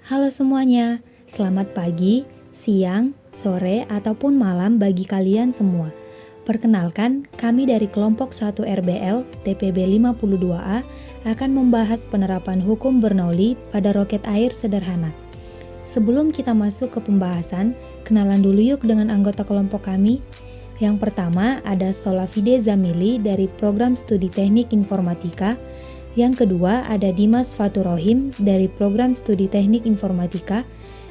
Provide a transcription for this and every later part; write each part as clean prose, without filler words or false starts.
Halo semuanya, selamat pagi, siang, sore, ataupun malam bagi kalian semua. Perkenalkan, kami dari kelompok 1 RBL TPB 52A akan membahas penerapan hukum Bernoulli pada roket air sederhana. Sebelum kita masuk ke pembahasan, kenalan dulu yuk dengan anggota kelompok kami. Yang pertama ada Solafide Zamili dari Program Studi Teknik Informatika. Yang kedua ada Dimas Faturohim dari Program Studi Teknik Informatika.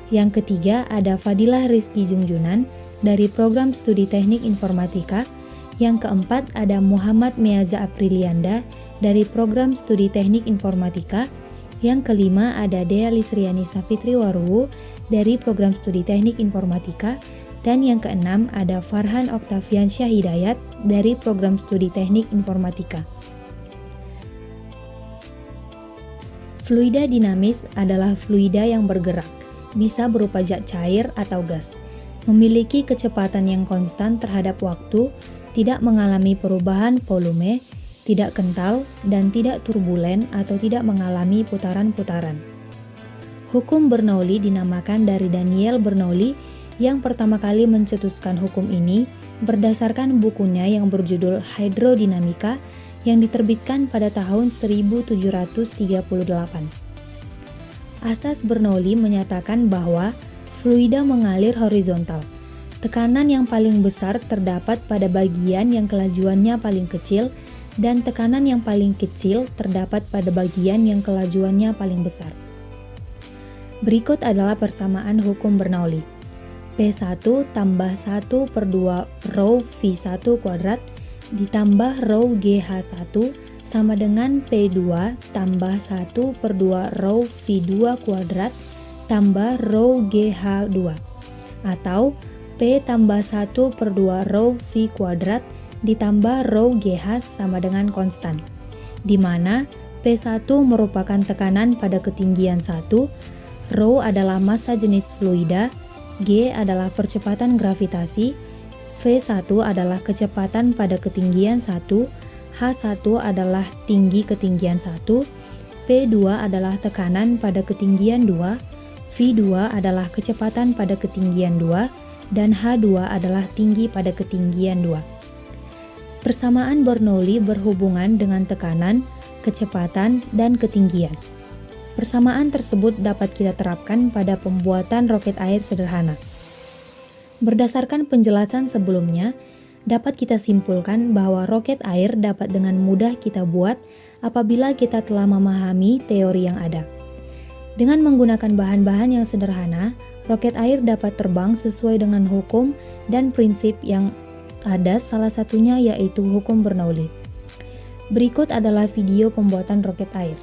Yang ketiga ada Fadilah Rizky Jungjunan dari Program Studi Teknik Informatika. Yang keempat ada Muhammad Meaza Aprilianda dari Program Studi Teknik Informatika. Yang kelima ada Dea Lisriani Safitri Waruwu dari Program Studi Teknik Informatika. Dan yang keenam ada Farhan Oktaviansyah Hidayat dari Program Studi Teknik Informatika. Fluida dinamis adalah fluida yang bergerak, bisa berupa zat cair atau gas, memiliki kecepatan yang konstan terhadap waktu, tidak mengalami perubahan volume, tidak kental, dan tidak turbulen atau tidak mengalami putaran-putaran. Hukum Bernoulli dinamakan dari Daniel Bernoulli yang pertama kali mencetuskan hukum ini berdasarkan bukunya yang berjudul Hydrodinamika yang diterbitkan pada tahun 1738. Asas Bernoulli menyatakan bahwa fluida mengalir horizontal. Tekanan yang paling besar terdapat pada bagian yang kelajuannya paling kecil dan tekanan yang paling kecil terdapat pada bagian yang kelajuannya paling besar. Berikut adalah persamaan hukum Bernoulli. P1 tambah 1 per 2 rho V1 kuadrat ditambah rho GH1 sama dengan P2 tambah 1 per 2 rho V2 kuadrat tambah rho GH2 atau P tambah 1 per 2 rho V kuadrat ditambah rho GH sama dengan konstan, di mana P1 merupakan tekanan pada ketinggian 1, rho adalah massa jenis fluida, G adalah percepatan gravitasi, V1 adalah kecepatan pada ketinggian 1, H1 adalah tinggi ketinggian 1, P2 adalah tekanan pada ketinggian 2, V2 adalah kecepatan pada ketinggian 2, dan H2 adalah tinggi pada ketinggian 2. Persamaan Bernoulli berhubungan dengan tekanan, kecepatan, dan ketinggian. Persamaan tersebut dapat kita terapkan pada pembuatan roket air sederhana. Berdasarkan penjelasan sebelumnya, dapat kita simpulkan bahwa roket air dapat dengan mudah kita buat apabila kita telah memahami teori yang ada. Dengan menggunakan bahan-bahan yang sederhana, roket air dapat terbang sesuai dengan hukum dan prinsip yang ada, salah satunya yaitu hukum Bernoulli. Berikut adalah video pembuatan roket air.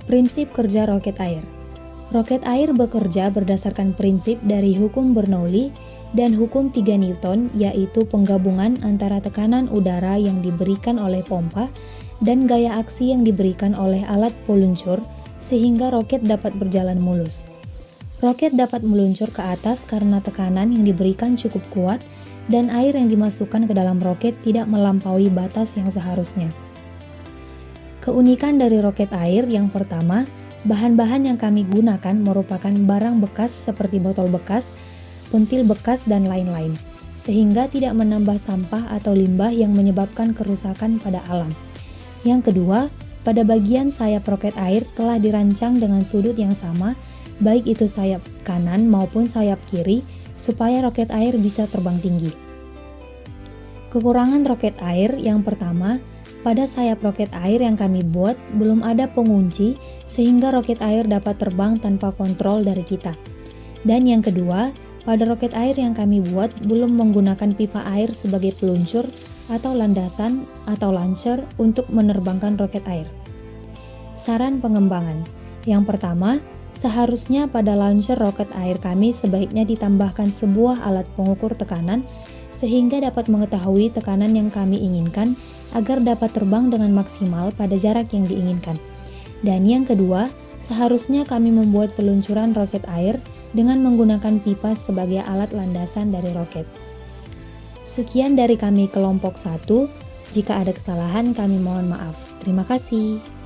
Prinsip kerja roket air. Roket air bekerja berdasarkan prinsip dari hukum Bernoulli dan hukum 3 Newton, yaitu penggabungan antara tekanan udara yang diberikan oleh pompa dan gaya aksi yang diberikan oleh alat peluncur sehingga roket dapat berjalan mulus. Roket dapat meluncur ke atas karena tekanan yang diberikan cukup kuat dan air yang dimasukkan ke dalam roket tidak melampaui batas yang seharusnya. Keunikan dari roket air yang pertama, bahan-bahan yang kami gunakan merupakan barang bekas seperti botol bekas, pentil bekas, dan lain-lain, sehingga tidak menambah sampah atau limbah yang menyebabkan kerusakan pada alam. Yang kedua, pada bagian sayap roket air telah dirancang dengan sudut yang sama, baik itu sayap kanan maupun sayap kiri, supaya roket air bisa terbang tinggi. Kekurangan roket air yang pertama, pada sayap roket air yang kami buat belum ada pengunci sehingga roket air dapat terbang tanpa kontrol dari kita. Dan yang kedua, pada roket air yang kami buat belum menggunakan pipa air sebagai peluncur atau landasan atau launcher untuk menerbangkan roket air. Saran pengembangan. Yang pertama, seharusnya pada launcher roket air kami sebaiknya ditambahkan sebuah alat pengukur tekanan sehingga dapat mengetahui tekanan yang kami inginkan agar dapat terbang dengan maksimal pada jarak yang diinginkan. Dan yang kedua, seharusnya kami membuat peluncuran roket air dengan menggunakan pipa sebagai alat landasan dari roket. Sekian dari kami kelompok 1. Jika ada kesalahan kami mohon maaf. Terima kasih.